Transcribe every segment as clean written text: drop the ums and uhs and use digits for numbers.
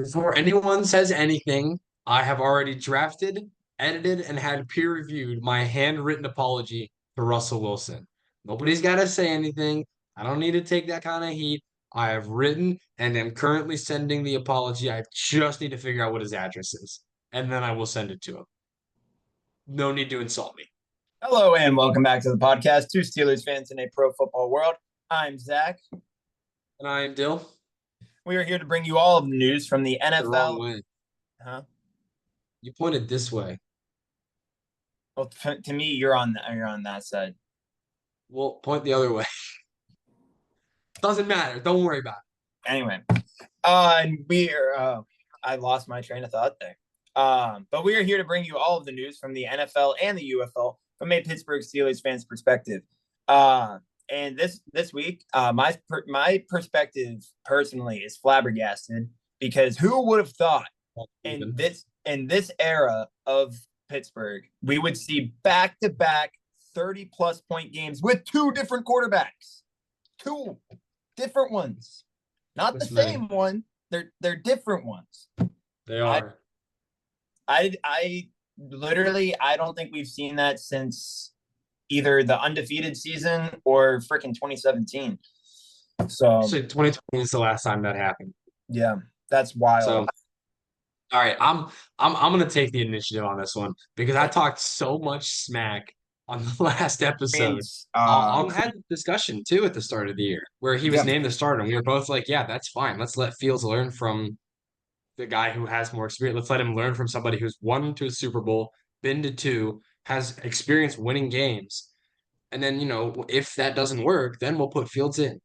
Before anyone says anything, I have already drafted, edited, and had peer reviewed my handwritten apology to Russell Wilson. Nobody's got to say anything. I don't need to take that kind of heat. I have written and am currently sending the apology. I just need to figure out what his address is, and then I will send it to him. No need to insult me. Hello and welcome back to the podcast. Two Steelers fans in a pro football world. I'm Zach. And I am Dill. We are here to bring you all of the news from the The wrong NFL. way. Huh? You pointed this way. Well, to me, you're on that side. Well, point the other way. Doesn't matter. Don't worry about it. Anyway, we are. I lost my train of thought there. But we are here to bring you all of the news from the NFL and the UFL from a Pittsburgh Steelers fans perspective. And this week, my perspective personally is flabbergasted because who would have thought in this era of Pittsburgh we would see back-to-back 30-plus point games with two different quarterbacks, two different ones, not the same one. They're different ones. They are. I literally don't think we've seen that since either the undefeated season or freaking 2017. So 2020 is the last time that happened. Yeah, that's wild. So all right, I'm gonna take the initiative on this one because I talked so much smack on the last episode. I'll had a discussion too at the start of the year where he was named the starter, and we were both like, "Yeah, that's fine. Let's let Fields learn from the guy who has more experience. Let's let him learn from somebody who's won to a Super Bowl, been to two, has experience winning games, and then if that doesn't work, then we'll put Fields in."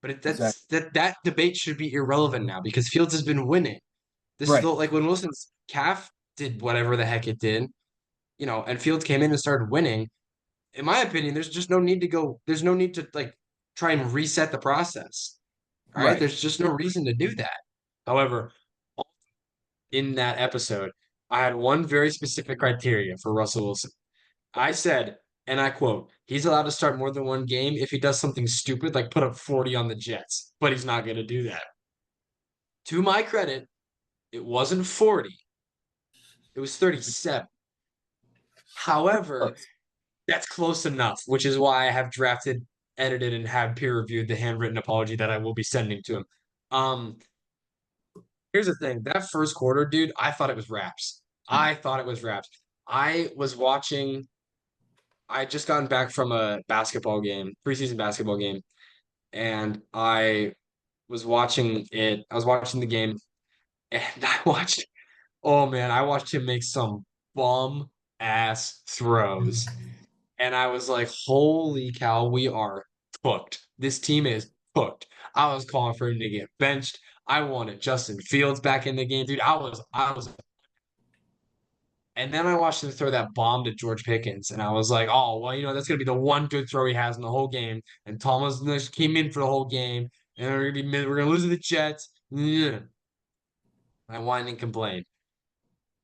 But that debate should be irrelevant now because Fields has been winning. This is like when Wilson's calf did whatever the heck it did, and Fields came in and started winning. In my opinion, there's just no need to go. There's no need to try and reset the process. All right. There's just no reason to do that. However, in that episode, I had one very specific criteria for Russell Wilson. I said, and I quote, he's allowed to start more than one game if he does something stupid like put up 40 on the Jets, but he's not going to do that. To my credit, it wasn't 40. It was 37. However, that's close enough, which is why I have drafted, edited, and have peer-reviewed the handwritten apology that I will be sending to him. Here's the thing. That first quarter, dude, I thought it was wraps. I had just gotten back from a basketball game, preseason basketball game, and I was watching it. I was watching the game, and I watched him make some bum ass throws. And I was like, holy cow, we are cooked. This team is cooked. I was calling for him to get benched. I wanted Justin Fields back in the game, dude. And then I watched him throw that bomb to George Pickens, and I was like, oh, well, that's gonna be the one good throw he has in the whole game. And Thomas came in for the whole game, and we're gonna lose to the Jets. I whined and complained.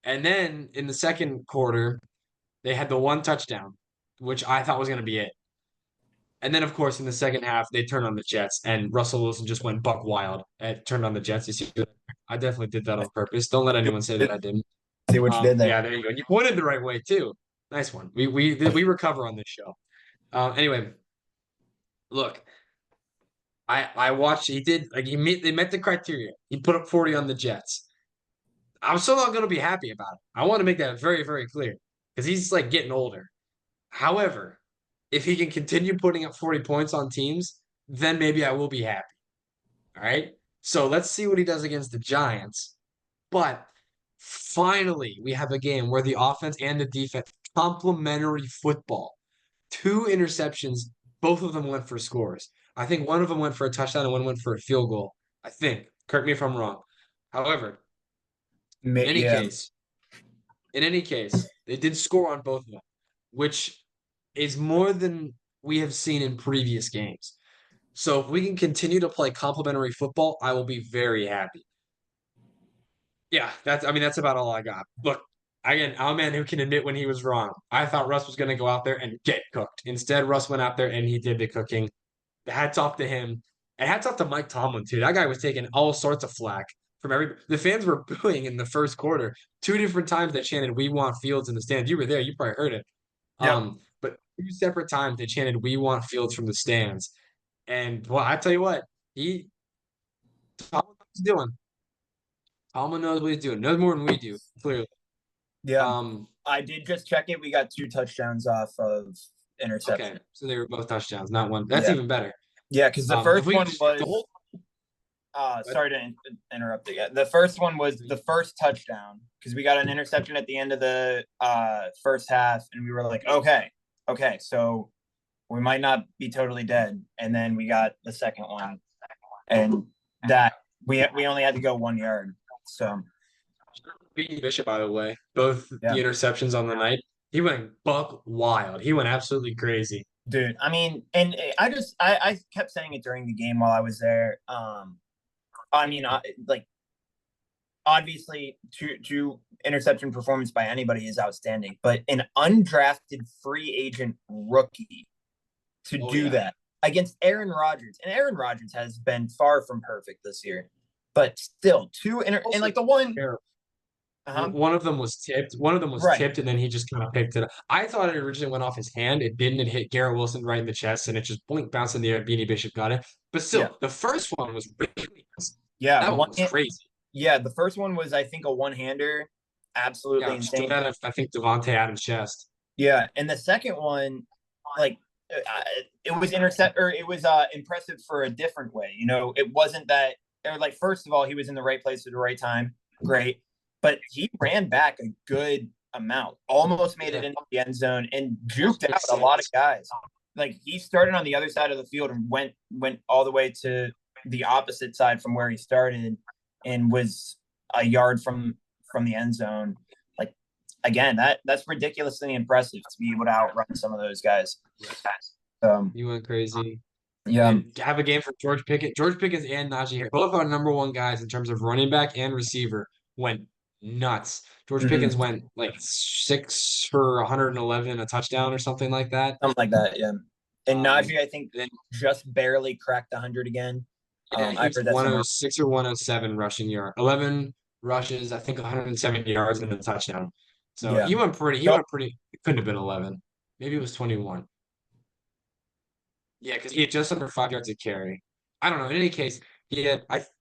And then in the second quarter, they had the one touchdown, which I thought was gonna be it. And then, of course, in the second half, they turned on the Jets, and Russell Wilson just went buck wild and turned on the Jets. You see, I definitely did that on purpose. Don't let anyone say that I didn't. See what you did there. Yeah, there you go. And you pointed the right way too. Nice one. We recover on this show. Anyway, look, I watched. They met the criteria. He put up 40 on the Jets. I'm still not going to be happy about it. I want to make that very, very clear because he's getting older. However, if he can continue putting up 40 points on teams, then maybe I will be happy. All right. So let's see what he does against the Giants. But finally, we have a game where the offense and the defense, complementary football. 2 interceptions, both of them went for scores. I think one of them went for a touchdown and one went for a field goal. I think. Correct me if I'm wrong. However, in any case, they did score on both of them, which is more than we have seen in previous games. So if we can continue to play complementary football, I will be very happy. Yeah, that's about all I got. Look, again, I'm a man who can admit when he was wrong. I thought Russ was going to go out there and get cooked. Instead, Russ went out there and he did the cooking. Hats off to him. And hats off to Mike Tomlin, too. That guy was taking all sorts of flack from the fans were booing in the first quarter. 2 different times they chanted "We want Fields" in the stands. You were there. You probably heard it. Yep. But 2 separate times they chanted "We want Fields" from the stands. And well, I tell you what, he Tomlin knows what he's doing. Tomlin knows what he's doing. Knows more than we do, clearly. Yeah. I did just check it. We got 2 touchdowns off of interception. Okay, so they were both touchdowns, not one. That's even better. Yeah, because the first one was sorry to interrupt again. The first one was the first touchdown because we got an interception at the end of the first half, and we were like, okay, so we might not be totally dead. And then we got the second one, and that we only had to go 1 yard. So Beanie Bishop, by the way, both the interceptions on the night, he went buck wild. He went absolutely crazy. Dude, I mean, and I kept saying it during the game while I was there. I mean, like, obviously, two interception performance by anybody is outstanding, but an undrafted free agent rookie to do that against Aaron Rodgers, and Aaron Rodgers has been far from perfect this year, but still and like the one. One of them was tipped. One of them was tipped, and then he just kind of picked it up. I thought it originally went off his hand. It didn't. It hit Garrett Wilson right in the chest, and it just bounced in the air. Beanie Bishop got it. But still, the first one was really that one was crazy. Yeah, the first one was, I think, a one-hander. Absolutely insane. Out of, I think, Davante Adams' chest. Yeah, and the second one, like, it was impressive for a different way. You know, it wasn't that, or like, first of all, he was in the right place at the right time. Great. But he ran back a good amount, almost made it into the end zone, and juked out a lot of guys. Like, he started on the other side of the field and went all the way to the opposite side from where he started, and was a yard from the end zone. Like, again, that's ridiculously impressive to be able to outrun some of those guys. You went crazy. Yeah. And have a game for George Pickens. George Pickens and Najee Harris, both our number one guys in terms of running back and receiver, went nuts. George Pickens went like 6 for 111, a touchdown or something like that. Something like that, yeah. And Najee, I think, just barely cracked 100 again. Yeah, he was 106 or 107 rushing yard. 11 rushes, I think 170 yards and a touchdown. So he went pretty. It couldn't have been 11. Maybe it was 21. Yeah, because he had just under 5 yards of carry. I don't know. In any case,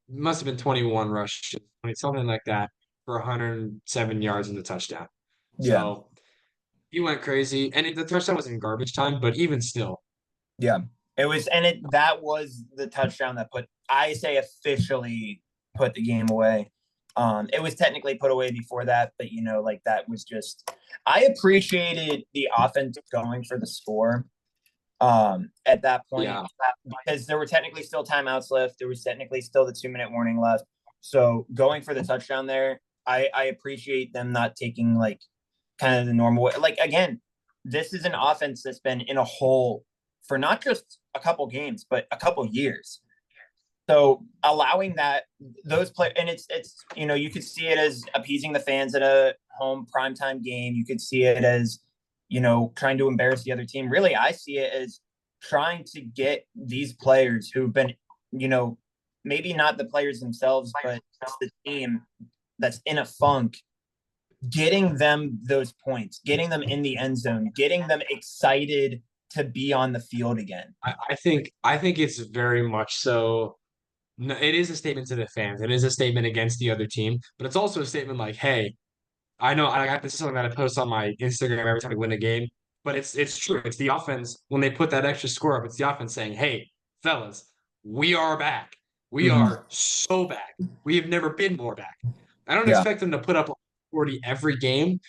must have been 21 rushes, something like that, for 107 yards and the touchdown. So he went crazy, and the touchdown was in garbage time, but even still. Yeah, it was, and that was the touchdown that officially put the game away. It was technically put away before that, but like, that was just, I appreciated the offense going for the score at that point, because there were technically still timeouts left. There was technically still the 2-minute warning left. So going for the touchdown there, I appreciate them not taking, like, kind of the normal way. Like, again, this is an offense that's been in a hole for not just a couple games, but a couple years. So allowing those players, and it's you could see it as appeasing the fans at a home primetime game. You could see it as, trying to embarrass the other team. Really, I see it as trying to get these players who've been, maybe not the players themselves, but the team that's in a funk, getting them those points, getting them in the end zone, getting them excited to be on the field again. I think it's very much so. No, it is a statement to the fans. It is a statement against the other team, but it's also a statement like, hey, I know this is something that I post on my Instagram every time we win a game, but it's true. It's the offense. When they put that extra score up, it's the offense saying, hey, fellas, we are back. We are so back. We have never been more back. I don't expect them to put up 40 every game,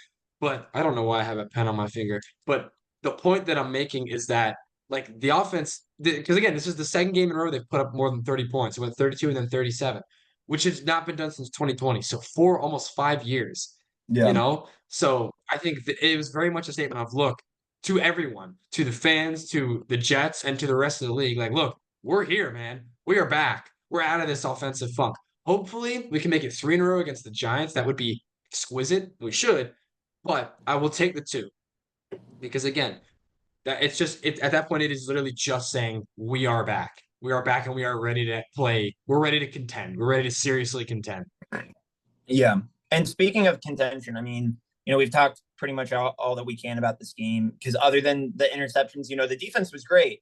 but I don't know why I have a pen on my finger. But the point that I'm making is that, like, the offense, because again, this is the second game in a row they've put up more than 30 points. It went 32 and then 37, which has not been done since 2020. So almost 5 years. So I think it was very much a statement of, look, to everyone, to the fans, to the Jets, and to the rest of the league, like, look, we're here, man. We are back. We're out of this offensive funk. Hopefully we can make it 3 in a row against the Giants. That would be exquisite. We should, but I will take the 2, because again, at that point, it is literally just saying we are back. We are back, and we are ready to play. We're ready to contend. We're ready to seriously contend. Yeah. And speaking of contention, I mean, we've talked pretty much all that we can about this game because other than the interceptions, the defense was great,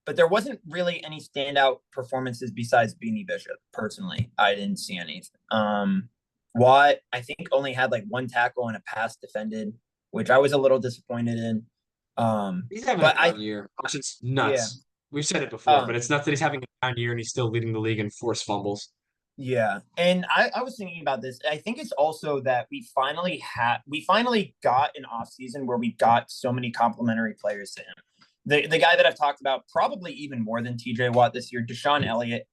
but there wasn't really any standout performances besides Beanie Bishop. Personally, I didn't see any. Watt, I think, only had like one tackle and a pass defended, which I was a little disappointed in. He's having a But down year, which is yeah, nuts. We've said it before, but um, it's nuts that he's having a down year and he's still leading the league in forced fumbles. yeah. And I was thinking about this. I think it's also that we finally got an off season where we got so many complimentary players to him. The guy that I've talked about probably even more than TJ Watt this year, DeShon Elliott.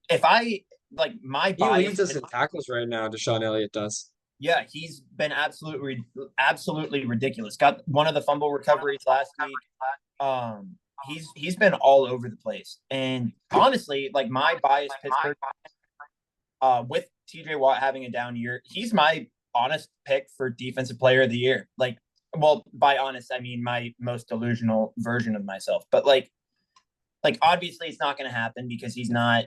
If I like my He bias, leads us in tackles right now, DeShon Elliott does. yeah, he's been absolutely ridiculous. Got one of the fumble recoveries last week. He's been all over the place. And honestly, like my bias Pittsburgh, with TJ Watt having a down year, he's my honest pick for defensive player of the year. Like, well, by honest, I mean my most delusional version of myself. But like obviously it's not going to happen because he's not,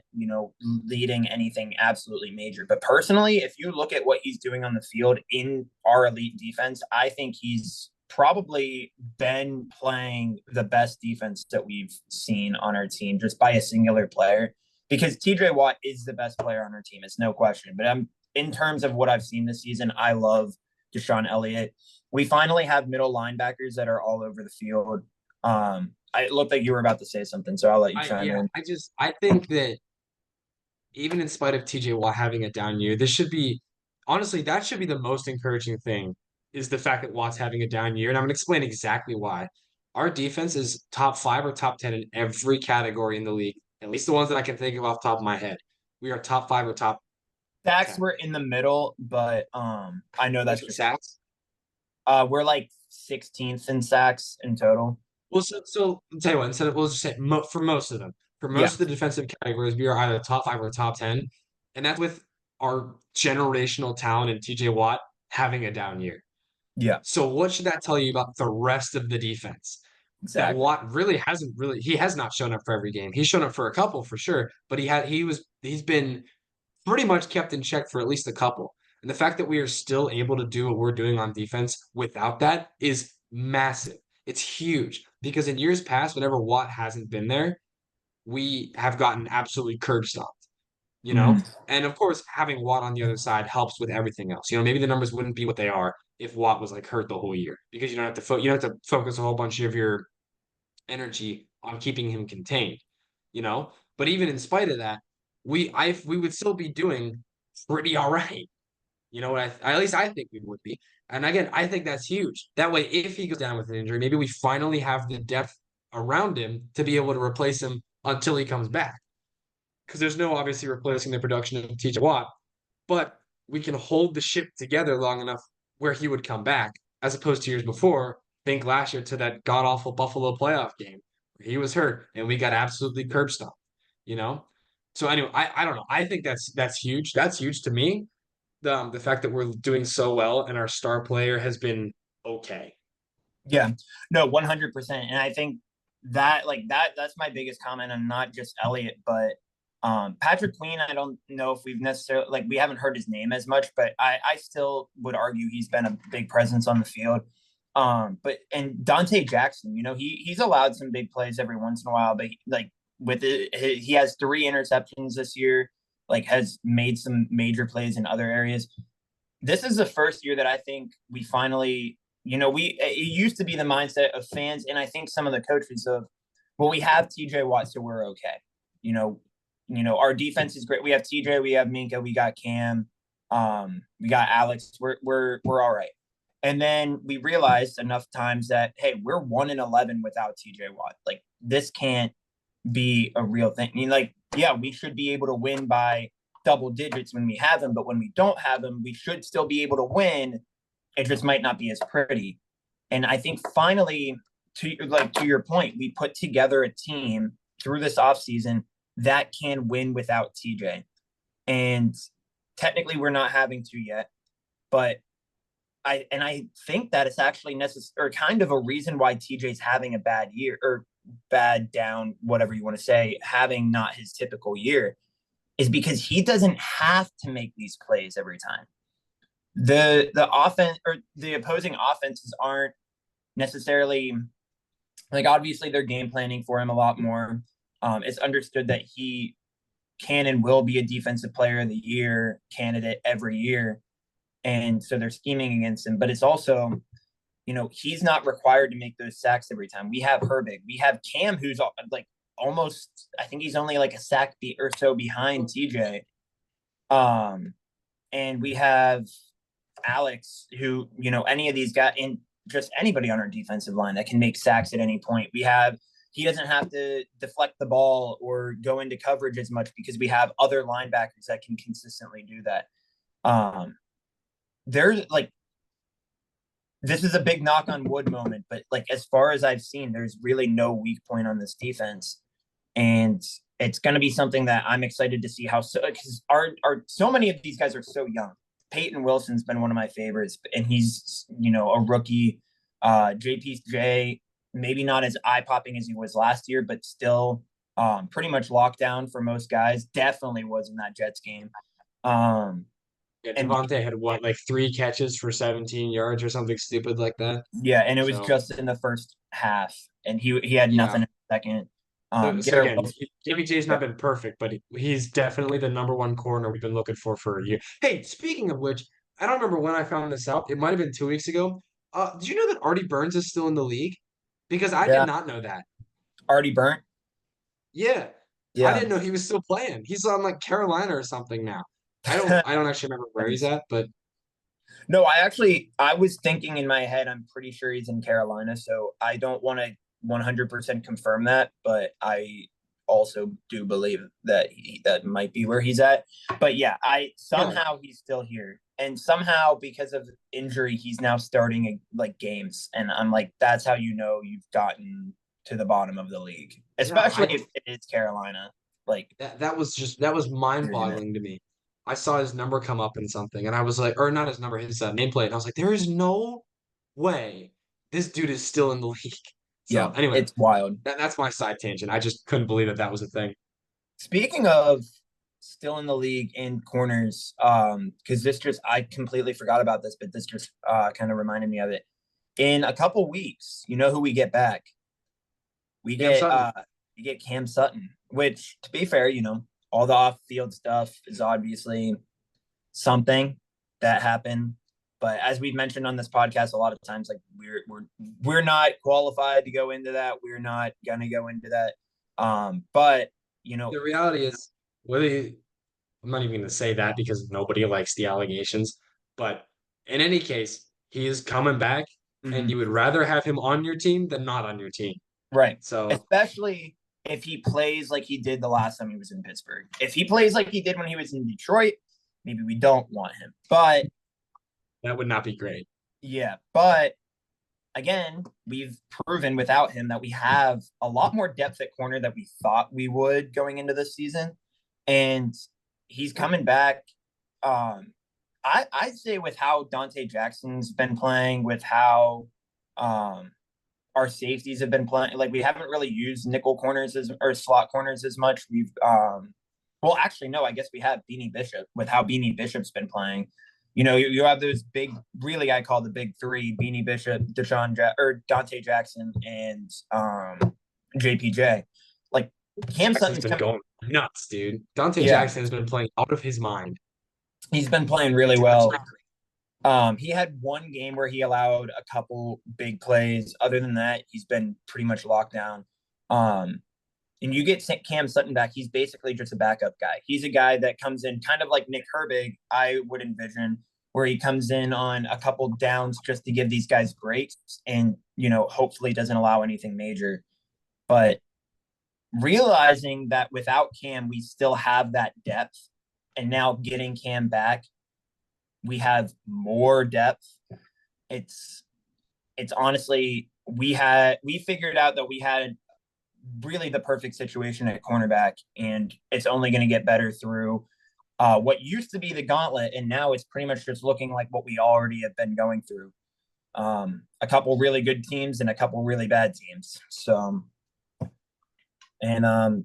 leading anything absolutely major. But personally, if you look at what he's doing on the field in our elite defense, I think he's probably been playing the best defense that we've seen on our team just by a singular player because TJ Watt is the best player on our team. It's no question. But in terms of what I've seen this season, I love DeShon Elliott. We finally have middle linebackers that are all over the field. It looked like you were about to say something, so I'll let you chime in. I think that even in spite of TJ Watt having a down year, this should be honestly that should be the most encouraging thing is the fact that Watt's having a down year, and I'm going to explain exactly why. Our defense is top 5 or top 10 in every category in the league, at least the ones that I can think of off the top of my head. We are top 5 or top Sacks 10. were in the middle, but I know that's just sacks. We're like 16th in sacks in total. Well, so I'll tell you what, instead of we'll just say for most of them, for Yeah, most of the defensive categories, we are either top 5 or top 10, and that's with our generational talent and TJ Watt having a down year. yeah, So what should that tell you about the rest of the defense? That exactly. Watt really he has not shown up for every game. He's shown up for a couple for sure, but he's been pretty much kept in check for at least a couple. And the fact that we are still able to do what we're doing on defense without that is massive. It's huge because in years past, whenever Watt hasn't been there, we have gotten absolutely curb stomped, you know? Mm-hmm. And of course, having Watt on the other side helps with everything else. Maybe the numbers wouldn't be what they are if Watt was like hurt the whole year because you don't have to focus a whole bunch of your energy on keeping him contained, you know? But even in spite of that, we would still be doing pretty all right. You know what? At least I think we would be. And again, I think that's huge. That way, if he goes down with an injury, maybe we finally have the depth around him to be able to replace him until he comes back. Because there's no obviously replacing the production of TJ Watt, but we can hold the ship together long enough where he would come back, as opposed to years before. Think last year to that god awful Buffalo playoff game where he was hurt and we got absolutely curb stomped. You know. So anyway, I don't know. I think that's huge. That's huge to me. The fact that we're doing so well and our star player has been okay. Yeah, no, 100%. And I think that's my biggest comment on not just Elliott, but Patrick Queen. I don't know if we've necessarily we haven't heard his name as much, but I still would argue he's been a big presence on the field. But and Dante Jackson, he's allowed some big plays every once in a while, but he has 3 interceptions this year, has made some major plays in other areas. This is the first year that I think we finally, it used to be the mindset of fans and I think some of the coaches of, well, we have TJ Watt, so we're okay. Our defense is great. We have TJ, we have Minkah, we got Cam, we got Alex. We're all right. And then we realized enough times that, hey, we're 1-11 without TJ Watt. This can't be a real thing. I mean, yeah, we should be able to win by double digits when we have him, but when we don't have him, we should still be able to win. It just might not be as pretty. And I think finally, to your point, we put together a team through this offseason that can win without TJ. And technically we're not having to yet, but I think that it's actually necessary or kind of a reason why TJ's having a bad year or bad down, whatever you want to say, having not his typical year is because he doesn't have to make these plays every time. The offense or the opposing offenses aren't necessarily like, obviously they're game planning for him a lot more. It's understood that he can and will be a defensive player of the year candidate every year. And so they're scheming against him. But it's also, he's not required to make those sacks every time. We have Herbig. We have Cam, who's like almost, I think he's only like a sack or so behind TJ. And we have Alex, who, any of these guys, and just anybody on our defensive line that can make sacks at any point. He doesn't have to deflect the ball or go into coverage as much because we have other linebackers that can consistently do that. There's like, this is a big knock on wood moment, but like, as far as I've seen, there's really no weak point on this defense. And it's going to be something that I'm excited to see because so many of these guys are so young. Peyton Wilson's been one of my favorites, and he's, a rookie. JPJ, maybe not as eye-popping as he was last year, but still pretty much locked down for most guys. Definitely was in that Jets game. Devontae had what, like 3 catches for 17 yards or something stupid like that? Yeah, and it was just in the first half, and he had nothing in the second. So again, JPJ's not been perfect, but he's definitely the number 1 corner we've been looking for a year. Hey, speaking of which, I don't remember when I found this out. It might have been 2 weeks ago. Did you know that Artie Burns is still in the league? Because I did not know that. Artie Burns? Yeah. I didn't know he was still playing. He's on like Carolina or something now. I don't actually remember where he's at, but no, I was thinking in my head, I'm pretty sure he's in Carolina, so I don't want to 100% confirm that, but I also do believe that that might be where he's at. But yeah, he's still here, and somehow because of injury, he's now starting like games, and I'm like, that's how you've gotten to the bottom of the league, especially if it is Carolina. Like that was mind-boggling to me. I saw his number come up in something, and I was like, or not his number, his nameplate, and I was like, there is no way this dude is still in the league. So anyway, it's wild. That's my side tangent. I just couldn't believe that was a thing. Speaking of still in the league in corners, because I completely forgot about this, but this just kind of reminded me of it. In a couple weeks, you know who we get back? We get Cam Sutton, which, to be fair, all the off-field stuff is obviously something that happened. But as we've mentioned on this podcast a lot of times, like we're not qualified to go into that. We're not gonna go into that. But the reality is, I'm not even gonna say that because nobody likes the allegations. But in any case, he is coming back, and you would rather have him on your team than not on your team. Right. So especially if he plays like he did the last time he was in Pittsburgh. If he plays like he did when he was in Detroit, maybe we don't want him. But that would not be great. Yeah, but again, we've proven without him that we have a lot more depth at corner than we thought we would going into this season. And he's coming back. I'd say with how Dante Jackson's been playing, with how our safeties have been playing, like we haven't really used nickel corners or slot corners as much. We've well, actually, no, I guess we have Beanie Bishop with how Beanie Bishop's been playing. You have those big, really, I call the big 3: Beanie Bishop, Dante Jackson, and JPJ. Like Cam Sutton's been going nuts, dude. Dante Jackson has been playing out of his mind. He's been playing really well. He had one game where he allowed a couple big plays. Other than that, he's been pretty much locked down. And you get Cam Sutton back, he's basically just a backup guy. He's a guy that comes in kind of like Nick Herbig, I would envision, where he comes in on a couple downs just to give these guys breaks and, hopefully doesn't allow anything major. But realizing that without Cam, we still have that depth, and now getting Cam back, we have more depth. It's honestly, we figured out that we had really the perfect situation at cornerback, and it's only going to get better through what used to be the gauntlet, and now it's pretty much just looking like what we already have been going through. A couple really good teams and a couple really bad teams. So, and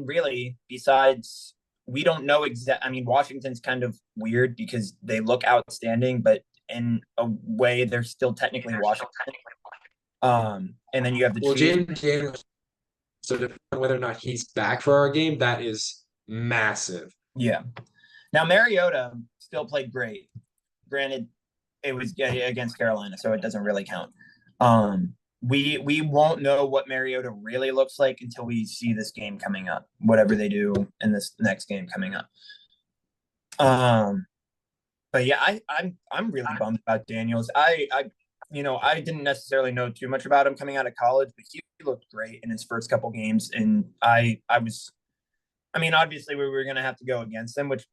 really, besides we don't know I mean, Washington's kind of weird because they look outstanding, but in a way they're still technically Washington. And then you have the Chiefs. Jaden Daniels. So depending on whether or not he's back for our game, that is massive. Yeah. Now Mariota still played great. Granted, it was against Carolina, so it doesn't really count. We won't know what Mariota really looks like until we see this game coming up, whatever they do in this next game coming up. But yeah, I'm really bummed about Daniels. I didn't necessarily know too much about him coming out of college, but he looked great in his first couple games, and obviously we were gonna have to go against him, which,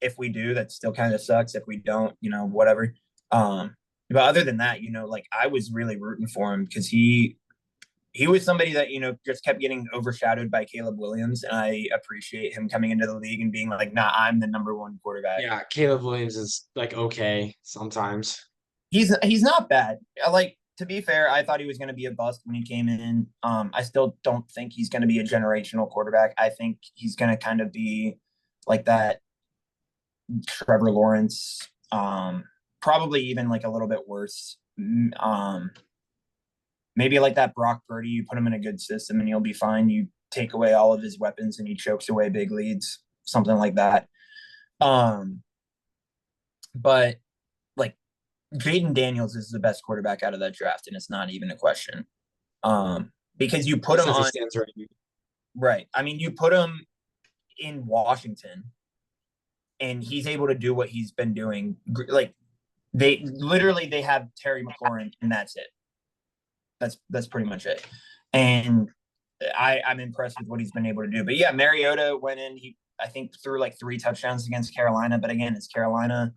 if we do, that still kind of sucks. If we don't, whatever. But other than that, I was really rooting for him because he was somebody that, just kept getting overshadowed by Caleb Williams. And I appreciate him coming into the league and being like, nah, I'm the number one quarterback. Yeah, Caleb Williams is okay sometimes. He's not bad. To be fair, I thought he was going to be a bust when he came in. I still don't think he's going to be a generational quarterback. I think he's going to kind of be like that Trevor Lawrence, probably even a little bit worse. Maybe like that Brock Purdy. You put him in a good system and he'll be fine. You take away all of his weapons and he chokes away big leads, something like that. But Jaden Daniels is the best quarterback out of that draft, and it's not even a question. Because you put him on right. I mean, you put him in Washington, and he's able to do what he's been doing. They have Terry McLaurin, and that's it. That's pretty much it. And I'm impressed with what he's been able to do. But yeah, Mariota went in. I think threw 3 touchdowns against Carolina, but again, it's Carolina.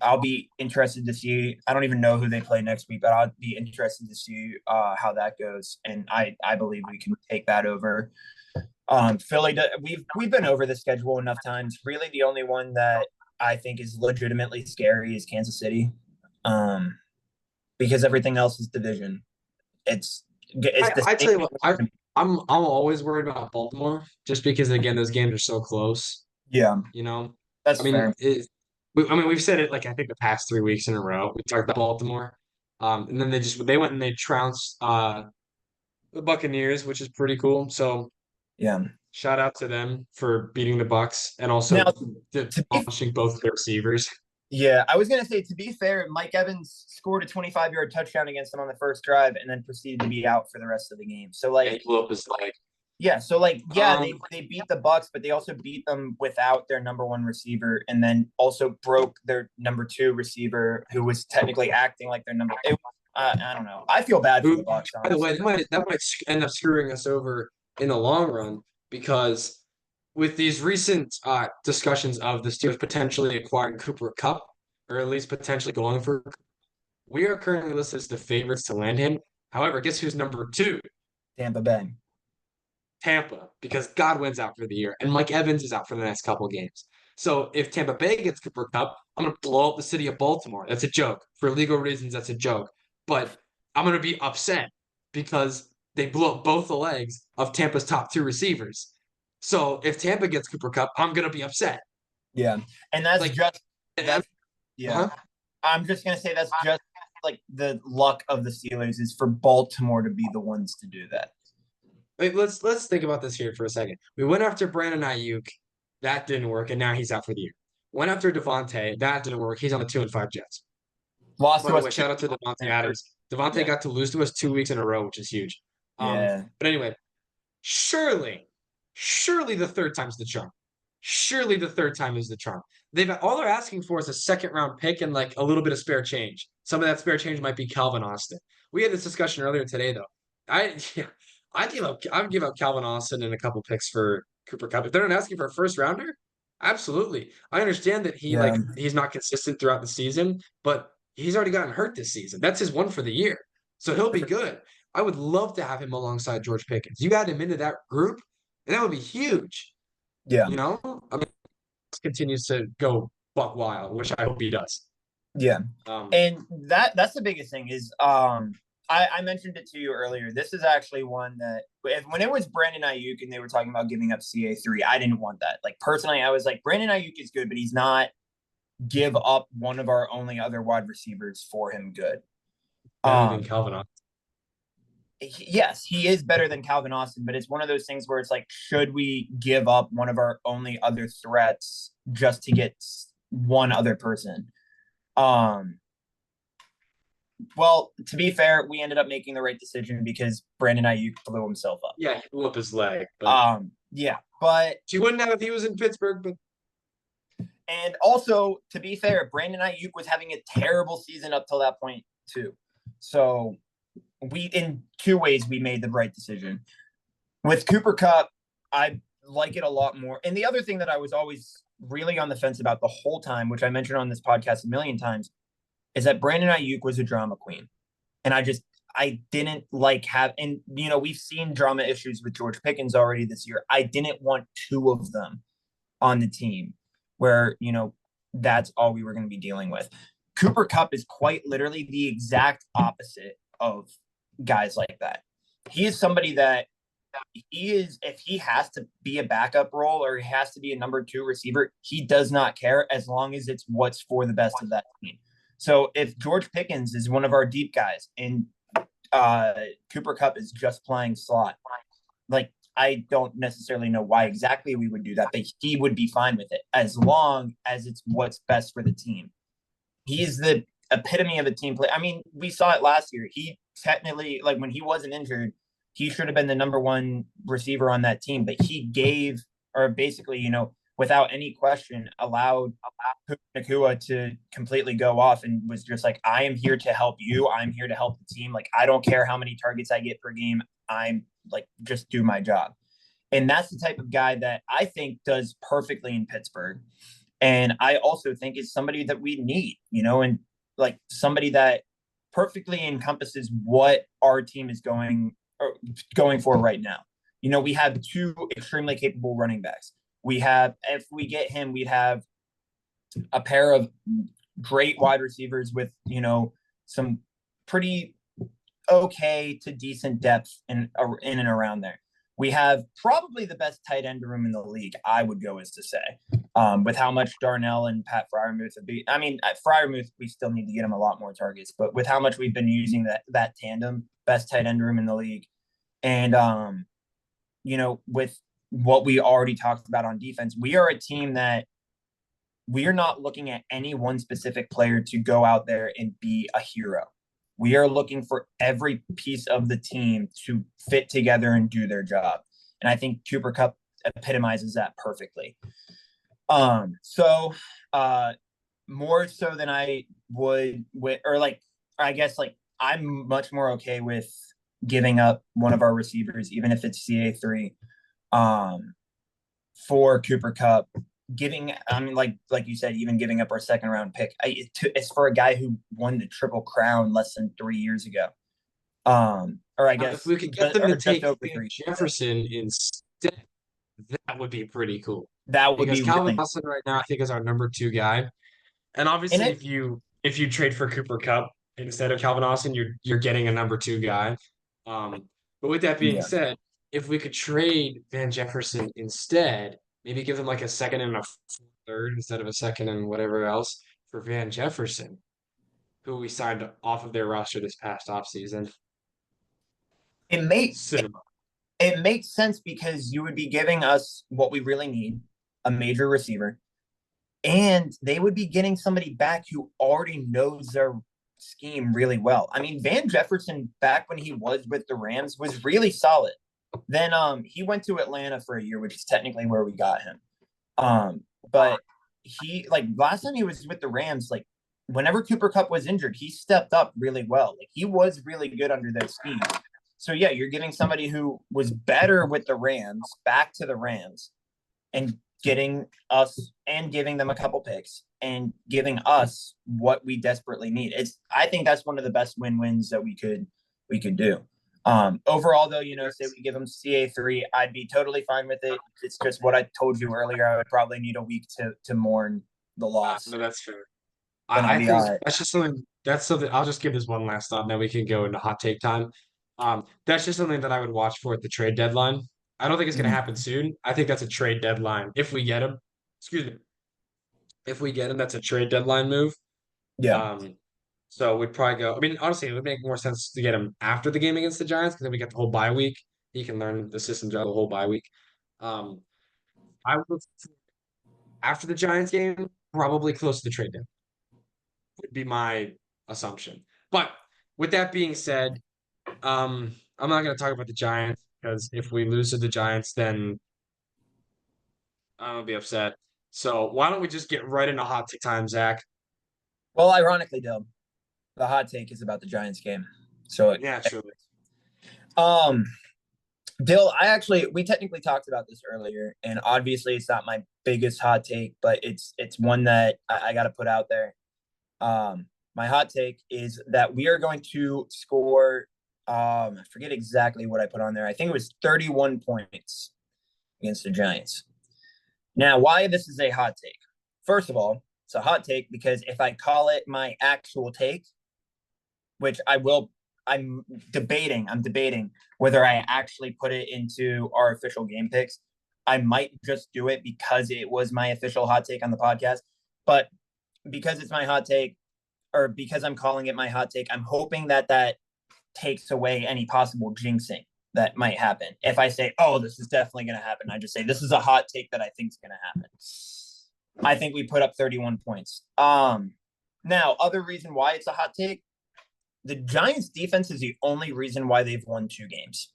I'll be interested to see. I don't even know who they play next week, but I'll be interested to see how that goes. And I believe we can take that over. Philly, we've been over the schedule enough times. Really, the only one that I think is legitimately scary is Kansas City, because everything else is division. I tell you what, I'm always worried about Baltimore just because again those games are so close. Yeah, that's fair. We've said it I think the past 3 weeks in a row. We talked about Baltimore, and then they went and they trounced the Buccaneers, which is pretty cool. So yeah, shout out to them for beating the Bucs and also demolishing both their receivers. Yeah, I was gonna say, to be fair, Mike Evans scored a 25-yard touchdown against them on the first drive, and then proceeded to be out for the rest of the game. So he blew up his leg. Yeah, so they beat the Bucs, but they also beat them without their number 1 receiver, and then also broke their number 2 receiver, who was technically acting like their number. I don't know. I feel bad for the Bucs. By the way, that might end up screwing us over in the long run, because with these recent discussions of the Steelers potentially acquiring Cooper Kupp, or at least potentially going for, we are currently listed as the favorites to land him. However, guess who's number 2? Tampa Bay. Tampa, because Godwin's out for the year and Mike Evans is out for the next couple of games. So if Tampa Bay gets Cooper Kupp, I'm going to blow up the city of Baltimore. That's a joke. For legal reasons, that's a joke. But I'm going to be upset because they blew up both the legs of Tampa's top 2 receivers. So if Tampa gets Cooper Kupp, I'm going to be upset. Yeah. And that's yeah. I'm just going to say that's just the luck of the Steelers is for Baltimore to be the ones to do that. Wait, let's think about this here for a second. We went after Brandon Ayuk. That didn't work, and now he's out for the year. Went after Devontae. That didn't work. He's on the 2-5 Jets. Lost to us. Shout out to Devontae Adams. Devontae got to lose to us 2 weeks in a row, which is huge. But anyway, surely the third time's the charm. Surely the third time is the charm. All they're asking for is a 2nd-round pick and a little bit of spare change. Some of that spare change might be Calvin Austin. We had this discussion earlier today, though. I'd give up Calvin Austin and a couple picks for Cooper Kupp. If they're not asking for a 1st-rounder, absolutely. I understand that he's not consistent throughout the season, but he's already gotten hurt this season. That's his one for the year. So he'll be good. I would love to have him alongside George Pickens. You add him into that group, and that would be huge. Yeah. Continues to go buck wild, which I hope he does. Yeah. And that's the biggest thing is I mentioned it to you earlier. This is actually one that when it was Brandon Aiyuk and they were talking about giving up CA3, I didn't want that. Like personally, I was like, Brandon Aiyuk is good, but he's not give up one of our only other wide receivers for him good. Better than Calvin Austin. Yes, he is better than Calvin Austin, but it's one of those things where it's like, should we give up one of our only other threats just to get one other person? Well, to be fair, we ended up making the right decision because Brandon Aiyuk blew himself up. Yeah, he blew up his leg. But yeah, but he wouldn't have if he was in Pittsburgh. But and also, to be fair, Brandon Aiyuk was having a terrible season up till that point too. So we, in two ways, we made the right decision. With Cooper Kupp, I like it a lot more. And the other thing that I was always really on the fence about the whole time, which I mentioned on this podcast a million times, is that Brandon Aiyuk was a drama queen. And I didn't like and we've seen drama issues with George Pickens already this year. I didn't want two of them on the team where, that's all we were going to be dealing with. Cooper Kupp is quite literally the exact opposite of guys like that. He is somebody that if he has to be a backup role or he has to be a number 2 receiver, he does not care as long as it's what's for the best of that team. So if George Pickens is one of our deep guys and Cooper Kupp is just playing slot, like I don't necessarily know why exactly we would do that, but he would be fine with it as long as it's what's best for the team. He's the epitome of a team play. I mean, we saw it last year. He technically, like when he wasn't injured, he should have been the number 1 receiver on that team, but he gave, or basically, without any question, allowed Nacua to completely go off and was just like, I am here to help you. I'm here to help the team. Like, I don't care how many targets I get per game. I'm like, just do my job. And that's the type of guy that I think does perfectly in Pittsburgh. And I also think is somebody that we need, and like somebody that perfectly encompasses what our team is going for right now. We have 2 extremely capable running backs. If we get him, we'd have a pair of great wide receivers with, some pretty okay to decent depth in and around there. We have probably the best tight end room in the league, I would go as to say, with how much Darnell and Pat Freiermuth would be. I mean, at Freiermuth, we still need to get him a lot more targets, but with how much we've been using that tandem, best tight end room in the league. And, with what we already talked about on defense, we are a team that we are not looking at any one specific player to go out there and be a hero. We are looking for every piece of the team to fit together and do their job. And I think Cooper Kupp epitomizes that perfectly. So more so than I would I guess I'm much more okay with giving up one of our receivers, even if it's CA3, for Cooper Kupp. Like you said, even giving up our 2nd round pick, it's for a guy who won the Triple Crown less than 3 years ago. Or I guess if we could get them to take Jefferson instead, that would be pretty cool. That would because be Calvin Austin right now, I think, is our number 2 guy. And obviously, if you trade for Cooper Kupp instead of Calvin Austin, you're getting a number 2 guy. But with that being said, if we could trade Van Jefferson instead, maybe give them like a 2nd and a 3rd instead of a 2nd and whatever else for Van Jefferson, who we signed off of their roster this past offseason. It makes sense because you would be giving us what we really need, a major receiver, and they would be getting somebody back who already knows their scheme really well. I mean, Van Jefferson, back when he was with the Rams, was really solid. Then he went to Atlanta for a year, which is technically where we got him. But he, last time he was with the Rams, whenever Cooper Kupp was injured, he stepped up really well. He was really good under their scheme. So yeah, you're getting somebody who was better with the Rams back to the Rams and getting us and giving them a couple picks and giving us what we desperately need. I think that's one of the best win-wins that we could do. Overall, though, say we give them CA3, I'd be totally fine with it. It's just what I told you earlier. I would probably need a week to mourn the loss. No, that's fair. I think that's something I'll just give this one last thought, and then we can go into hot take time. That's just something that I would watch for at the trade deadline. I don't think it's gonna happen soon. I think that's a trade deadline. If we get him, excuse me, if we get him, that's a trade deadline move. Yeah. So we'd probably go. I mean, honestly, it would make more sense to get him after the game against the Giants because then we get the whole bye week. He can learn the system the whole bye week. I would after the Giants game, probably close to the trade deadline would be my assumption. But with that being said, I'm not going to talk about the Giants because if we lose to the Giants, then I'll be upset. So why don't we just get right into hot take time, Zach? Well, ironically, Dill, the hot take is about the Giants game. So yeah, truly. Dill, we technically talked about this earlier, and obviously it's not my biggest hot take, but it's one that I got to put out there. My hot take is that we are going to score. I forget exactly what I put on there. I think it was 31 points against the Giants. Now, why this is a hot take? First of all, it's a hot take because if I call it my actual take, which I'm debating whether I actually put it into our official game picks. I might just do it because it was my official hot take on the podcast. But because it's my hot take, or because I'm calling it my hot take, I'm hoping that takes away any possible jinxing that might happen. If I say, oh, this is definitely going to happen, I just say, this is a hot take that I think is going to happen. I think we put up 31 points. Now, other reason why it's a hot take, the Giants defense is the only reason why they've won 2 games.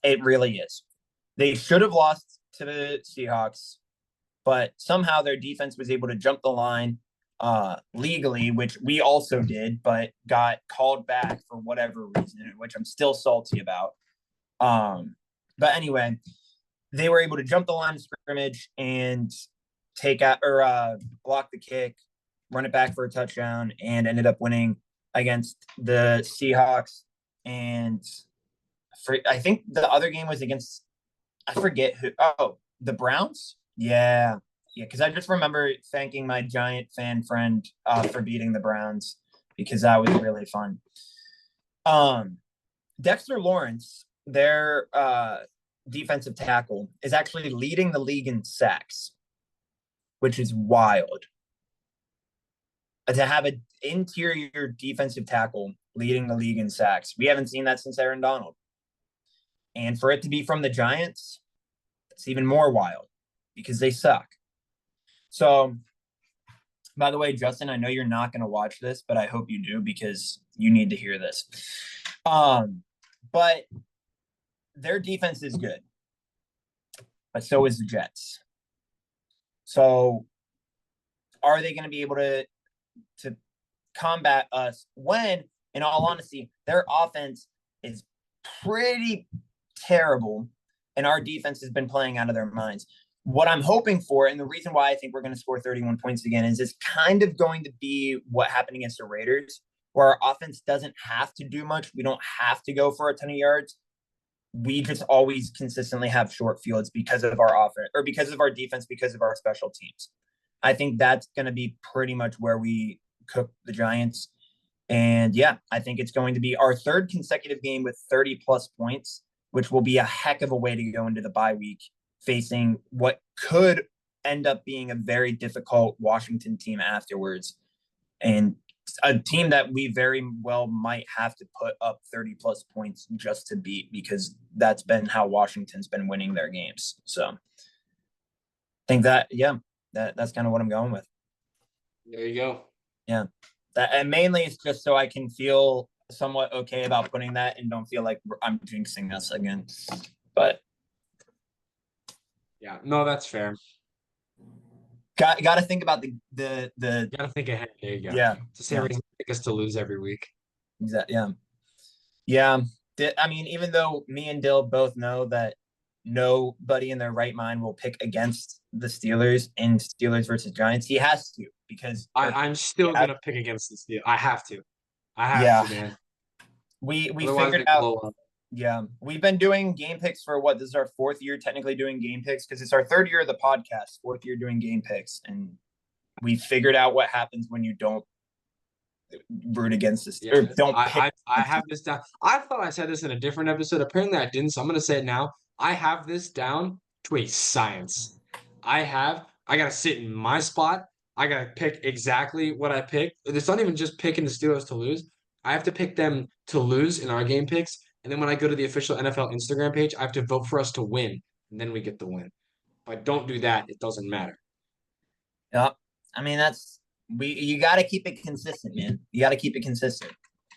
It really is. They should have lost to the Seahawks, but somehow their defense was able to jump the line legally, which we also did, but got called back for whatever reason, which I'm still salty about. But anyway, they were able to jump the line of scrimmage and take out or block the kick, run it back for a touchdown, and ended up winning against the Seahawks. And I think the other game was against, I forget who. Oh, the Browns? Yeah. Because I just remember thanking my Giant fan friend for beating the Browns because that was really fun. Dexter Lawrence, their defensive tackle, is actually leading the league in sacks, which is wild. To have an interior defensive tackle leading the league in sacks. We haven't seen that since Aaron Donald. And for it to be from the Giants, it's even more wild because they suck. So, by the way, Justin, I know you're not going to watch this, but I hope you do because you need to hear this. But their defense is good, but so is the Jets. So, are they going to be able to combat us when, in all honesty, their offense is pretty terrible and our defense has been playing out of their minds? What I'm hoping for, and the reason why I think we're going to score 31 points again, is it's kind of going to be what happened against the Raiders, where our offense doesn't have to do much. We don't have to go for a ton of yards. We just always consistently have short fields because of our offense, or because of our defense, because of our special teams. I think that's going to be pretty much where we cook the Giants. And yeah, I think it's going to be our 3rd consecutive game with 30 plus points, which will be a heck of a way to go into the bye week, facing what could end up being a very difficult Washington team afterwards. And a team that we very well might have to put up 30 plus points just to beat, because that's been how Washington's been winning their games. So I think that, that's kind of what I'm going with. There you go. Yeah. And mainly it's just so I can feel somewhat okay about putting that and don't feel like I'm jinxing us again. But yeah, no, that's fair. Got to think about the got to think ahead. There you go. Yeah. To say reason pick us to lose every week. Exactly. Yeah. I mean, even though me and Dill both know that nobody in their right mind will pick against the Steelers in Steelers versus Giants, he has to, because I'm still gonna pick against the Steelers. I have to, man. We figured out. Yeah, we've been doing game picks for what? This is our 4th year technically doing game picks, because it's our 3rd year of the podcast, 4th year doing game picks, and we figured out what happens when you don't root against this, Yeah, or don't pick. I have this down. I thought I said this in a different episode. Apparently, I didn't. So I'm gonna say it now. I have this down to a science. I gotta sit in my spot. I gotta pick exactly what I pick. It's not even just picking the Steelers to lose. I have to pick them to lose in our game picks. And then when I go to the official NFL Instagram page, I have to vote for us to win. And then we get the win. If I don't do that, it doesn't matter. Yeah, I mean you got to keep it consistent, man. You got to keep it consistent.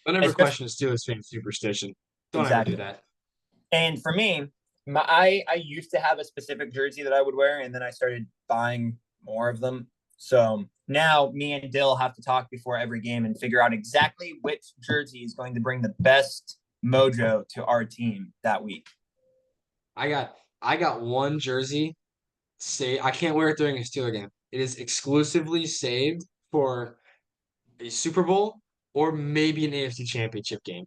Don't ever question a Steelers fan superstition. Don't exactly. ever do that. And for me, I used to have a specific jersey that I would wear, and then I started buying more of them. So now me and Dill have to talk before every game and figure out exactly which jersey is going to bring the best mojo to our team that week. I got one jersey. I can't wear it during a Steeler game. It is exclusively saved for a Super Bowl or maybe an AFC Championship game.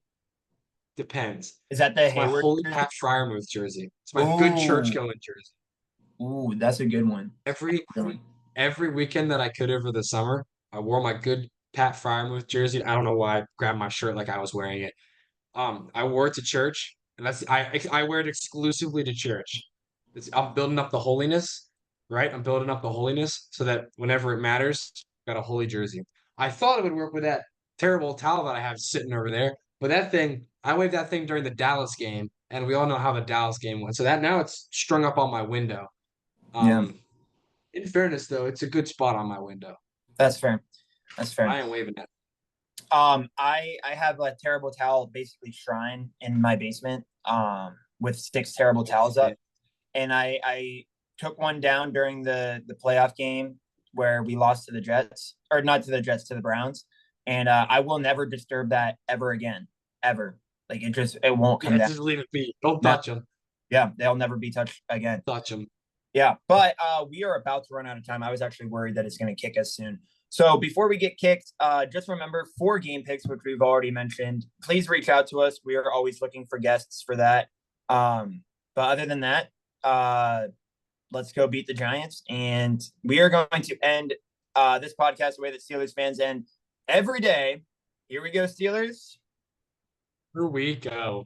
Depends. Is that the my Hayward holy jersey? Pat Freiermuth jersey? It's my good church going jersey. Ooh, that's a good one. Every weekend that I could over the summer, I wore my good Pat Freiermuth jersey. I don't know why I grabbed my shirt like I was wearing it. I wore it to church, and I wear it exclusively to church. I'm building up the holiness, right? I'm building up the holiness so that whenever it matters, I've got a holy jersey. I thought it would work with that terrible towel that I have sitting over there, but that thing, I waved that thing during the Dallas game, and we all know how the Dallas game went. So that now it's strung up on my window. Yeah. In fairness, though, it's a good spot on my window. That's fair. That's fair. I am waving that. I have a terrible towel, basically shrine in my basement, with 6 terrible towels up, and I took one down during the playoff game where we lost to the Jets, or not to the Jets, to the Browns, and I will never disturb that ever again, ever. Like it won't come down. Just leave it be. Don't touch them. Yeah, they'll never be touched again. Touch them. Yeah, but we are about to run out of time. I was actually worried that it's going to kick us soon. So before we get kicked, just remember 4 game picks, which we've already mentioned. Please reach out to us. We are always looking for guests for that. But other than that, let's go beat the Giants. And we are going to end this podcast the way that Steelers fans end every day. Here we go, Steelers. Here we go.